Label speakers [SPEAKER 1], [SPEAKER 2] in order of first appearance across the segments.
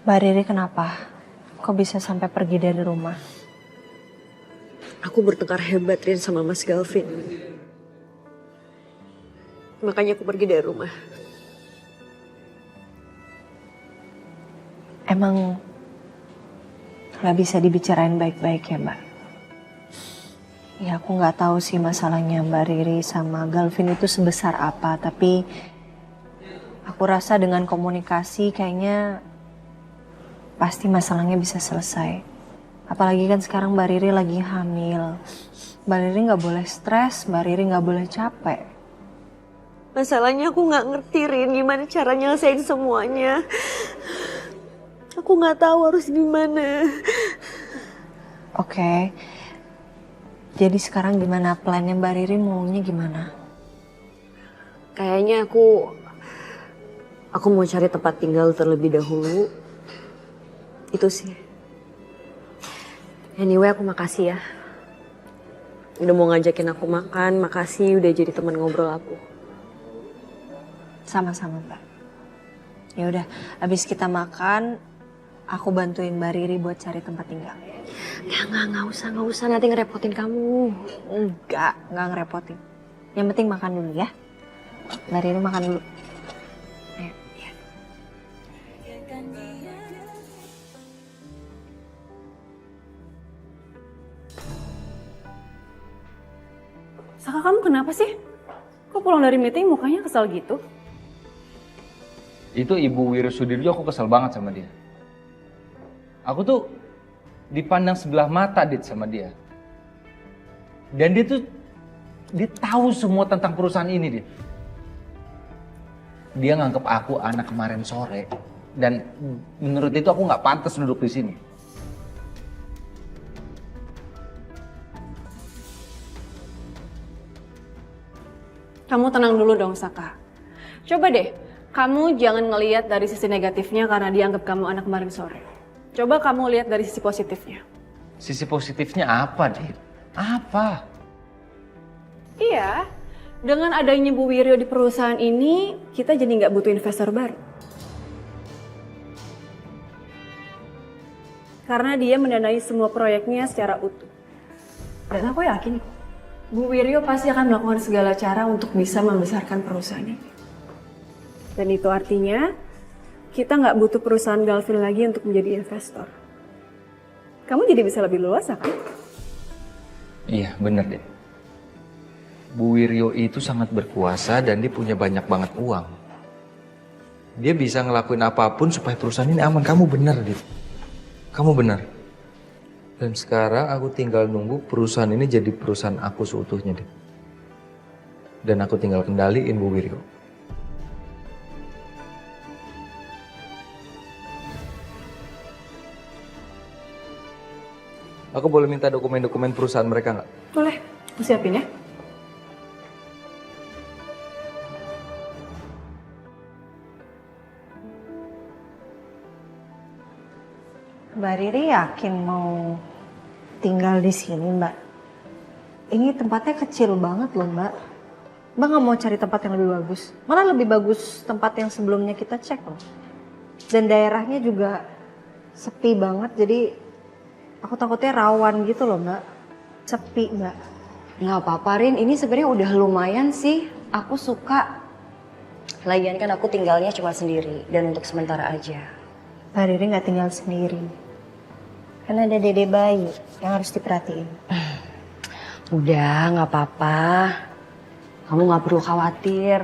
[SPEAKER 1] Mbak Riri kenapa? Kok bisa sampai pergi dari rumah?
[SPEAKER 2] Aku bertengkar hebat Rin sama Mas Galvin. Makanya aku pergi dari rumah.
[SPEAKER 1] Emang gak bisa dibicarain baik-baik ya Mbak? Ya aku gak tahu sih masalahnya Mbak Riri sama Galvin itu sebesar apa. Tapi aku rasa dengan komunikasi kayaknya pasti masalahnya bisa selesai. Apalagi kan sekarang Mbak Riri lagi hamil. Mbak Riri gak boleh stres, Mbak Riri gak boleh capek.
[SPEAKER 2] Masalahnya aku gak ngerti Rin gimana cara nyelesain semuanya. Aku gak tahu harus gimana.
[SPEAKER 1] Oke. Jadi sekarang gimana plannya Mbak Riri, maunya gimana?
[SPEAKER 2] Kayaknya aku mau cari tempat tinggal terlebih dahulu. Itu sih. Anyway, aku makasih ya. Udah mau ngajakin aku makan, makasih udah jadi teman ngobrol aku.
[SPEAKER 1] Sama-sama Mbak. Ya udah, habis kita makan, aku bantuin Mbak Riri buat cari tempat tinggal.
[SPEAKER 2] Ya nggak usah nanti ngerepotin kamu.
[SPEAKER 1] Enggak ngerepotin. Yang penting makan dulu ya. Mbak Riri makan dulu. Ayo. Ya.
[SPEAKER 3] Saka, kamu kenapa sih? Kok pulang dari meeting mukanya kesal gitu?
[SPEAKER 4] Itu Ibu Wirosudirjo, aku kesel banget sama dia. Aku tuh dipandang sebelah mata Dit sama dia. Dan dia tahu semua tentang perusahaan ini Dit. Dia nganggep aku anak kemarin sore. Dan menurut itu aku nggak pantas duduk di sini.
[SPEAKER 3] Kamu tenang dulu dong, Saka. Coba deh, kamu jangan ngelihat dari sisi negatifnya karena dianggap kamu anak kemarin sore. Coba kamu lihat dari sisi positifnya.
[SPEAKER 4] Sisi positifnya apa Dit? Apa?
[SPEAKER 3] Iya, dengan adanya Bu Wiryo di perusahaan ini, kita jadi nggak butuh investor baru. Karena dia mendanai semua proyeknya secara utuh. Dan aku yakin, Bu Wiryo pasti akan melakukan segala cara untuk bisa membesarkan perusahaan ini. Dan itu artinya, kita nggak butuh perusahaan Galvin lagi untuk menjadi investor. Kamu jadi bisa lebih luas, kan?
[SPEAKER 4] Iya, bener deh. Bu Wiryo itu sangat berkuasa dan dia punya banyak banget uang. Dia bisa ngelakuin apapun supaya perusahaan ini aman. Kamu bener, Dit. Kamu bener. Dan sekarang aku tinggal nunggu perusahaan ini jadi perusahaan aku seutuhnya, Dit. Dan aku tinggal kendaliin Bu Wiryo. Aku boleh minta dokumen-dokumen perusahaan mereka nggak?
[SPEAKER 3] Boleh, aku siapin ya.
[SPEAKER 1] Mbak Riri yakin mau tinggal di sini Mbak? Ini tempatnya kecil banget loh Mbak. Mbak nggak mau cari tempat yang lebih bagus? Malah lebih bagus tempat yang sebelumnya kita cek loh. Dan daerahnya juga sepi banget, jadi aku takutnya rawan gitu loh Mbak. Sepi Mbak.
[SPEAKER 5] Nggak apa-apa Rin, ini sebenarnya udah lumayan sih. Aku suka. Lagian kan aku tinggalnya cuma sendiri dan untuk sementara aja.
[SPEAKER 1] Mbak Riri nggak tinggal sendiri. Karena ada dede bayi yang harus diperhatiin.
[SPEAKER 5] Udah, nggak apa-apa. Kamu nggak perlu khawatir.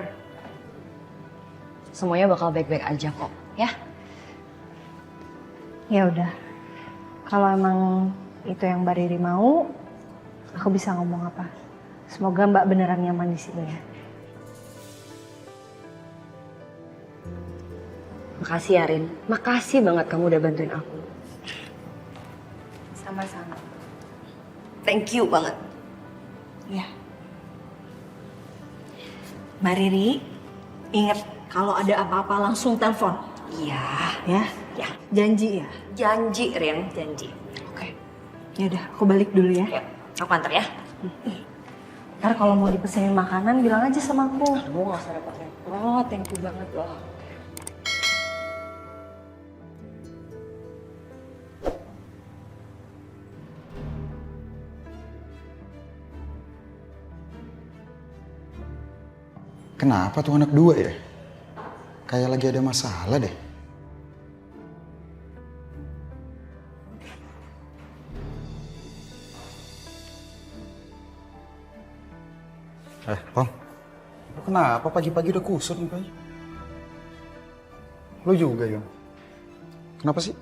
[SPEAKER 5] Semuanya bakal baik-baik aja kok, ya?
[SPEAKER 1] Ya udah. Kalau emang itu yang Mbak Riri mau, aku bisa ngomong apa. Semoga Mbak beneran nyaman di sini ya.
[SPEAKER 5] Makasih ya Rin, makasih banget kamu udah bantuin aku.
[SPEAKER 1] Sama-sama.
[SPEAKER 5] Thank you banget.
[SPEAKER 1] Ya. Mbak Riri, ingat kalau ada apa-apa langsung telepon.
[SPEAKER 5] Iya.
[SPEAKER 1] Ya?
[SPEAKER 5] Ya.
[SPEAKER 1] Janji ya?
[SPEAKER 5] Janji Rin, janji.
[SPEAKER 1] Oke. Ya udah, aku balik dulu ya.
[SPEAKER 5] Yuk, aku antar ya.
[SPEAKER 1] Ntar kalau mau dipesenin makanan bilang aja sama aku.
[SPEAKER 5] Kamu gak usah repot-repot, thank you banget loh.
[SPEAKER 6] Kenapa tuh anak dua ya? Kayak lagi ada masalah deh. Pam. Lo kenapa pagi-pagi udah kusut mukanya? Lo juga, Yon. Kenapa sih?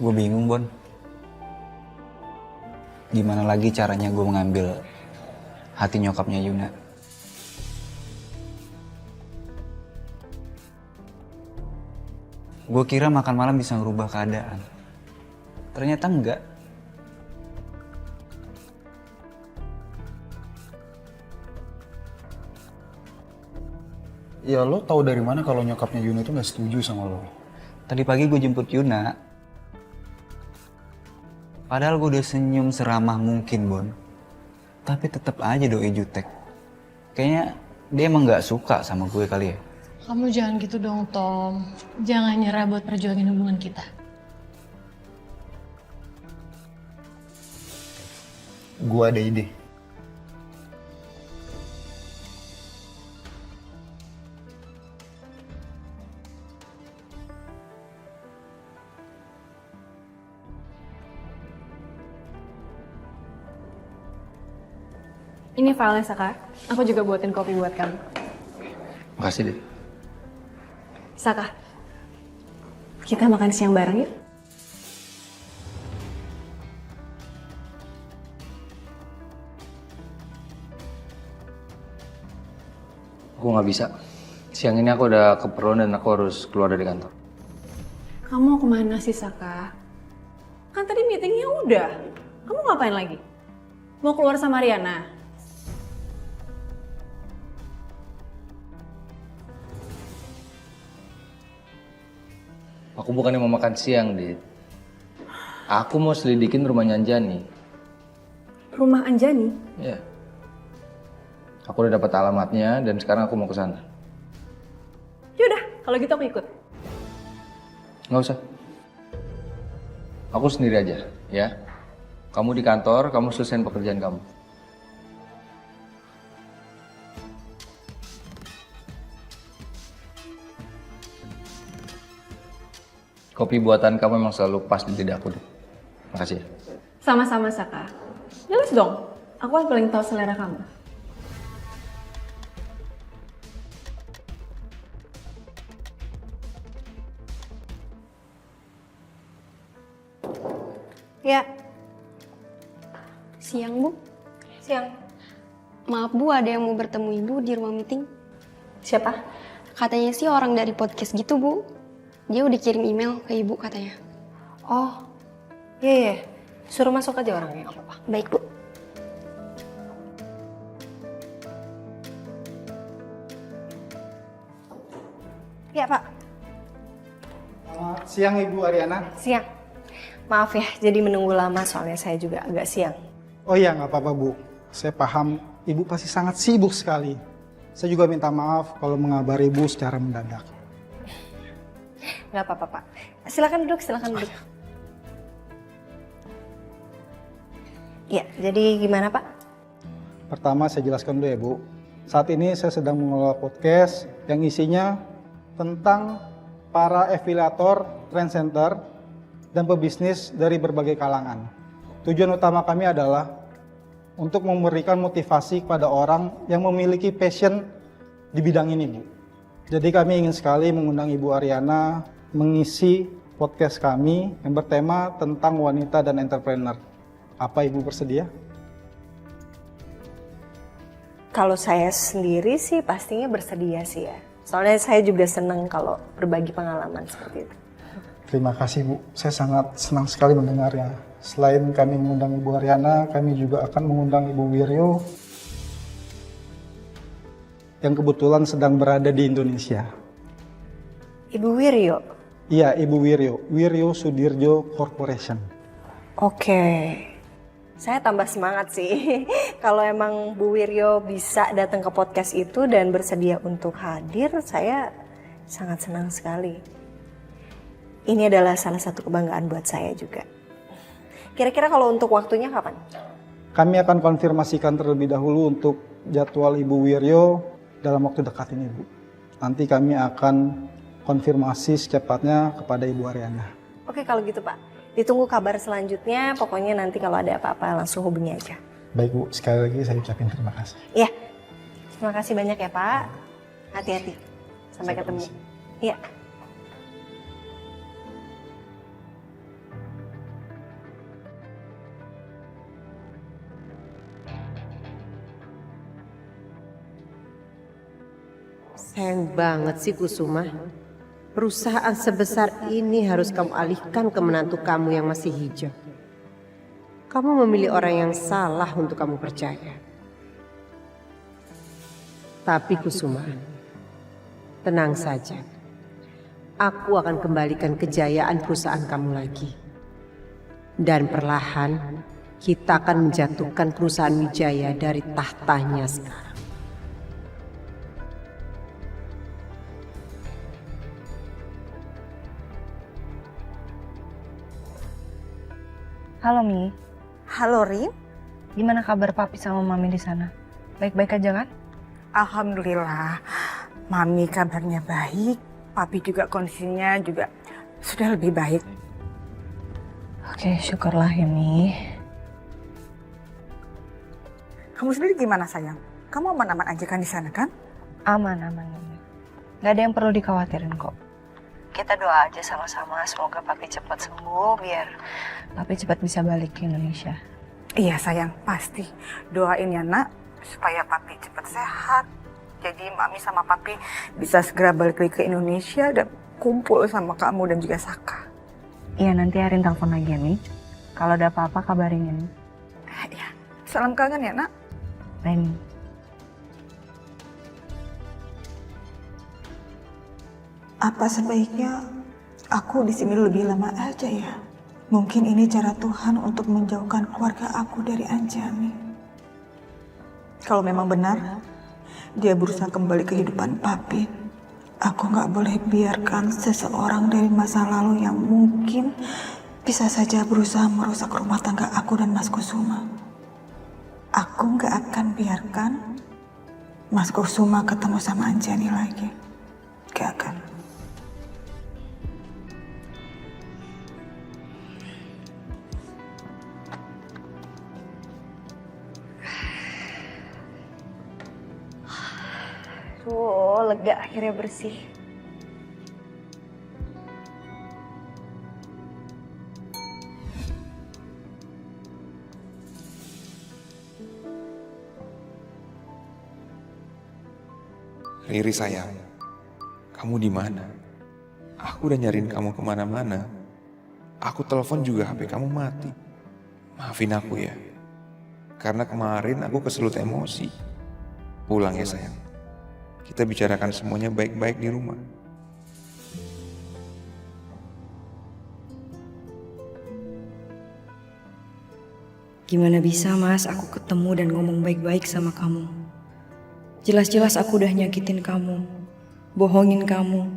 [SPEAKER 7] Gue bingung, Bon. Gimana lagi caranya gue mengambil hati nyokapnya Yuna? Gue kira makan malam bisa ngerubah keadaan. Ternyata enggak.
[SPEAKER 6] Ya lo tahu dari mana kalau nyokapnya Yuna itu nggak setuju sama lo?
[SPEAKER 7] Tadi pagi gue jemput Yuna. Padahal gue udah senyum seramah mungkin, Bon. Tapi tetap aja doi jutek. Kayaknya dia emang gak suka sama gue kali ya.
[SPEAKER 8] Kamu jangan gitu dong, Tom. Jangan nyerah buat perjuangin hubungan kita.
[SPEAKER 6] Gue ada ide.
[SPEAKER 3] Ini filenya, Saka. Aku juga buatin kopi buat kamu.
[SPEAKER 4] Makasih, Dit.
[SPEAKER 3] Saka, kita makan siang bareng yuk.
[SPEAKER 4] Aku nggak bisa. Siang ini aku ada keperluan dan aku harus keluar dari kantor.
[SPEAKER 3] Kamu mau kemana sih, Saka? Kan tadi meetingnya udah. Kamu ngapain lagi? Mau keluar sama Riana?
[SPEAKER 4] Aku bukannya mau makan siang, Dit. Aku mau selidikin rumahnya Anjani.
[SPEAKER 3] Rumah Anjani?
[SPEAKER 4] Ya. Aku udah dapat alamatnya dan sekarang aku mau ke sana.
[SPEAKER 3] Yaudah, kalau gitu aku ikut.
[SPEAKER 4] Nggak usah. Aku sendiri aja, ya. Kamu di kantor, kamu selesaiin pekerjaan kamu. Kopi buatan kamu memang selalu pas di lidahku, deh. Makasih ya.
[SPEAKER 3] Sama-sama, Saka. Jelas dong, aku kan paling tahu selera kamu.
[SPEAKER 5] Ya. Siang, Bu.
[SPEAKER 1] Siang.
[SPEAKER 5] Maaf, Bu, ada yang mau bertemu Ibu di rumah meeting.
[SPEAKER 1] Siapa?
[SPEAKER 5] Katanya sih orang dari podcast gitu, Bu. Dia udah kirim email ke Ibu katanya.
[SPEAKER 1] Oh, iya. Suruh masuk aja orangnya, nggak apa-apa.
[SPEAKER 5] Baik, Bu.
[SPEAKER 1] Ya, Pak.
[SPEAKER 6] Selamat siang Ibu Ariana.
[SPEAKER 1] Siang. Maaf ya, jadi menunggu lama soalnya saya juga agak siang.
[SPEAKER 9] Oh iya, nggak apa-apa Bu. Saya paham Ibu pasti sangat sibuk sekali. Saya juga minta maaf kalau mengabari Ibu secara mendadak.
[SPEAKER 1] Nggak apa-apa, Pak. Silakan duduk, silakan duduk. Ya, jadi gimana, Pak?
[SPEAKER 9] Pertama saya jelaskan dulu ya Bu. Saat ini saya sedang mengelola podcast yang isinya tentang para afiliator, trend center, dan pebisnis dari berbagai kalangan. Tujuan utama kami adalah untuk memberikan motivasi kepada orang yang memiliki passion di bidang ini, Bu. Jadi kami ingin sekali mengundang Ibu Ariana mengisi podcast kami yang bertema tentang wanita dan entrepreneur. Apa Ibu bersedia?
[SPEAKER 1] Kalau saya sendiri sih pastinya bersedia sih ya. Soalnya saya juga senang kalau berbagi pengalaman seperti itu.
[SPEAKER 9] Terima kasih Bu, saya sangat senang sekali mendengarnya. Selain kami mengundang Ibu Ariana, kami juga akan mengundang Ibu Wiryo yang kebetulan sedang berada di Indonesia.
[SPEAKER 1] Ibu Wiryo?
[SPEAKER 9] Iya, Ibu Wiryo, Wiryo Sudirjo Corporation.
[SPEAKER 1] Oke. Saya tambah semangat sih. Kalau emang Bu Wiryo bisa datang ke podcast itu dan bersedia untuk hadir, saya sangat senang sekali. Ini adalah salah satu kebanggaan buat saya juga. Kira-kira kalau untuk waktunya kapan?
[SPEAKER 9] Kami akan konfirmasikan terlebih dahulu untuk jadwal Ibu Wiryo dalam waktu dekat ini, Bu. Nanti kami akan konfirmasi secepatnya kepada Ibu Ariana.
[SPEAKER 1] Oke kalau gitu Pak, ditunggu kabar selanjutnya. Pokoknya nanti kalau ada apa-apa langsung hubungi aja.
[SPEAKER 9] Baik Bu, sekali lagi saya ucapin terima kasih.
[SPEAKER 1] Iya, terima kasih banyak ya Pak. Hati-hati, sampai ketemu. Iya.
[SPEAKER 10] Sayang banget sih Kusuma. Perusahaan sebesar ini harus kamu alihkan ke menantu kamu yang masih hijau. Kamu memilih orang yang salah untuk kamu percaya. Tapi Kusuma, tenang saja. Aku akan kembalikan kejayaan perusahaan kamu lagi. Dan perlahan kita akan menjatuhkan perusahaan Wijaya dari tahtanya sekarang.
[SPEAKER 1] Halo Mi,
[SPEAKER 11] Halo Rin,
[SPEAKER 1] gimana kabar Papi sama Mami di sana? Baik-baik aja kan?
[SPEAKER 11] Alhamdulillah Mami kabarnya baik, Papi juga kondisinya juga sudah lebih baik.
[SPEAKER 1] Oke, syukurlah ya Mi.
[SPEAKER 11] Kamu sendiri gimana sayang? Kamu aman-aman aja kan di sana kan?
[SPEAKER 1] Aman. Gak ada yang perlu dikhawatirin kok. Kita doa aja sama-sama semoga Papi cepat sembuh biar Papi cepat bisa balik ke Indonesia.
[SPEAKER 11] Iya sayang, pasti. Doain ya nak, supaya Papi cepat sehat. Jadi Mami sama Papi bisa segera balik lagi ke Indonesia dan kumpul sama kamu dan juga Saka.
[SPEAKER 1] Iya, nanti Arin telepon lagi ya Mi. Kalau ada apa-apa kabarin ya Mi.
[SPEAKER 11] Iya, salam kangen ya nak.
[SPEAKER 1] Bye Mi.
[SPEAKER 11] Apa sebaiknya aku di sini lebih lama aja ya? Mungkin ini cara Tuhan untuk menjauhkan keluarga aku dari Anjani. Kalau memang benar, dia berusaha kembali ke kehidupan Papi. Aku nggak boleh biarkan seseorang dari masa lalu yang mungkin bisa saja berusaha merusak rumah tangga aku dan Mas Kusuma. Aku nggak akan biarkan Mas Kusuma ketemu sama Anjani lagi. Gak akan.
[SPEAKER 1] Tuh, lega akhirnya bersih.
[SPEAKER 12] Riri sayang, kamu di mana? Aku udah nyariin kamu kemana-mana. Aku telepon juga HP kamu mati. Maafin aku ya, karena kemarin aku keselut emosi. Pulang ya sayang. Kita bicarakan semuanya baik-baik di rumah.
[SPEAKER 5] Gimana bisa Mas, aku ketemu dan ngomong baik-baik sama kamu. Jelas-jelas aku udah nyakitin kamu, bohongin kamu,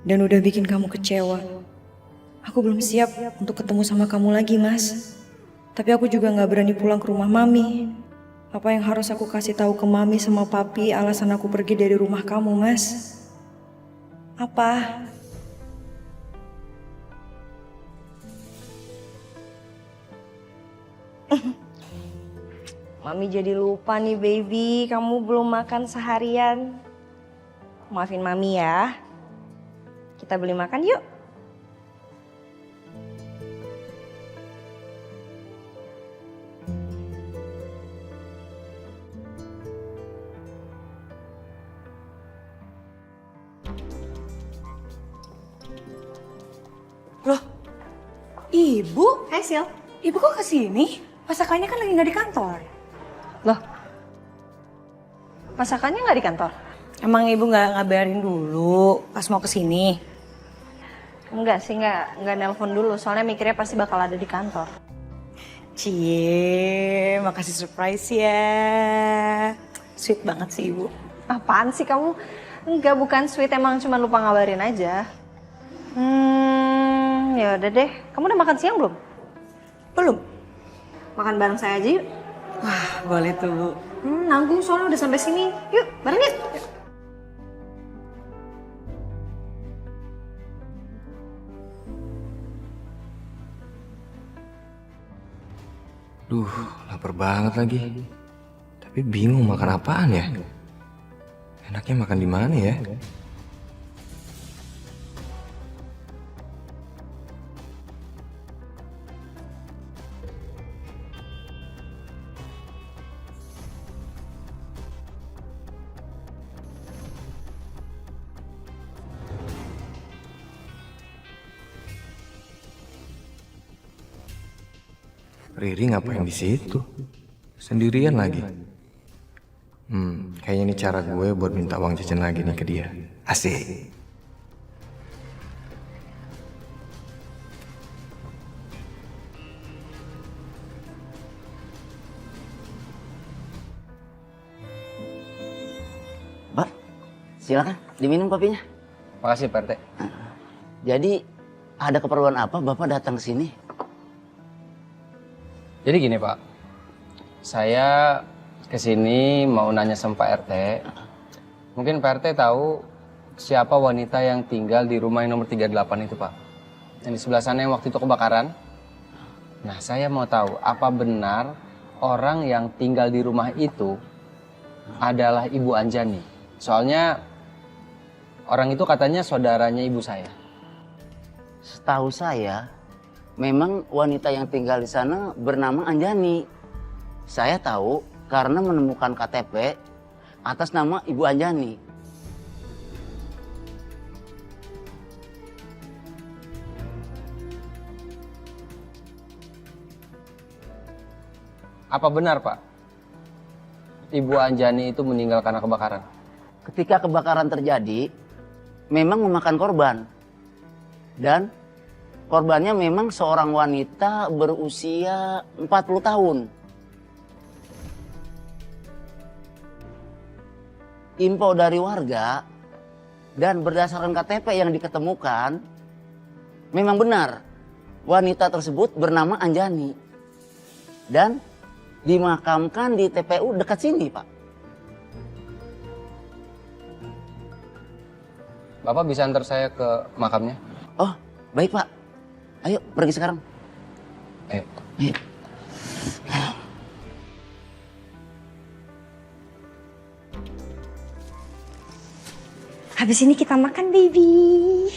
[SPEAKER 5] dan udah bikin kamu kecewa. Aku belum siap untuk ketemu sama kamu lagi Mas. Tapi aku juga gak berani pulang ke rumah Mami. Apa yang harus aku kasih tahu ke Mami sama Papi alasan aku pergi dari rumah kamu, Mas? Apa? Mami jadi lupa nih, baby. Kamu belum makan seharian. Maafin Mami ya. Kita beli makan yuk.
[SPEAKER 11] Loh, Ibu?
[SPEAKER 1] Hai Sil.
[SPEAKER 11] Ibu kok kesini? Masakannya kan lagi nggak di kantor.
[SPEAKER 1] Loh, masakannya nggak di kantor?
[SPEAKER 11] Emang Ibu nggak ngabarin dulu pas mau kesini?
[SPEAKER 1] Enggak sih, nggak nelpon dulu. Soalnya mikirnya pasti bakal ada di kantor.
[SPEAKER 11] Cie, makasih surprise ya. Sweet banget sih Ibu.
[SPEAKER 1] Apaan sih kamu? Enggak, bukan sweet. Emang cuma lupa ngabarin aja. Ya udah deh. Kamu udah makan siang belum?
[SPEAKER 11] Belum.
[SPEAKER 1] Makan bareng saya aja yuk.
[SPEAKER 5] Boleh tuh, Bu.
[SPEAKER 1] Nanggung soalnya udah sampai sini. Yuk, bareng yuk.
[SPEAKER 4] Duh, lapar banget lagi. Tapi bingung makan apaan ya? Enaknya makan di mana ya? Riri ngapain di situ? Sendirian lagi. Kayaknya ini cara gue buat minta uang jajan lagi nih ke dia. Asik.
[SPEAKER 13] Pak, silakan diminum kopinya.
[SPEAKER 4] Makasih Pak RT.
[SPEAKER 13] Jadi ada keperluan apa Bapak datang ke sini?
[SPEAKER 14] Jadi gini Pak, saya kesini mau nanya sama Pak RT. Mungkin Pak RT tahu siapa wanita yang tinggal di rumah yang nomor 38 itu Pak. Yang di sebelah sana yang waktu itu kebakaran. Nah saya mau tahu apa benar orang yang tinggal di rumah itu adalah Ibu Anjani. Soalnya orang itu katanya saudaranya ibu saya.
[SPEAKER 13] Setahu saya, memang wanita yang tinggal di sana bernama Anjani. Saya tahu karena menemukan KTP atas nama Ibu Anjani.
[SPEAKER 14] Apa benar Pak? Ibu Anjani itu meninggal karena kebakaran?
[SPEAKER 13] Ketika kebakaran terjadi, memang memakan korban. Dan korbannya memang seorang wanita berusia 40 tahun. Info dari warga dan berdasarkan KTP yang diketemukan, memang benar wanita tersebut bernama Anjani. Dan dimakamkan di TPU dekat sini, Pak.
[SPEAKER 14] Bapak bisa antar saya ke makamnya?
[SPEAKER 13] Oh, baik Pak. Ayo pergi sekarang.
[SPEAKER 14] Ayo.
[SPEAKER 13] Ayo.
[SPEAKER 5] Habis ini kita makan, baby.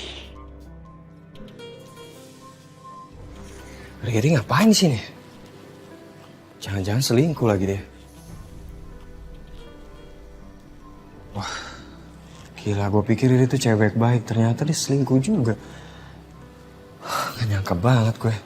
[SPEAKER 4] Riri ngapain di sini? Jangan-jangan selingkuh lagi deh. Wah, gila, gue pikir Riri tuh cewek baik, ternyata dia selingkuh juga. Gak nyangka banget gue.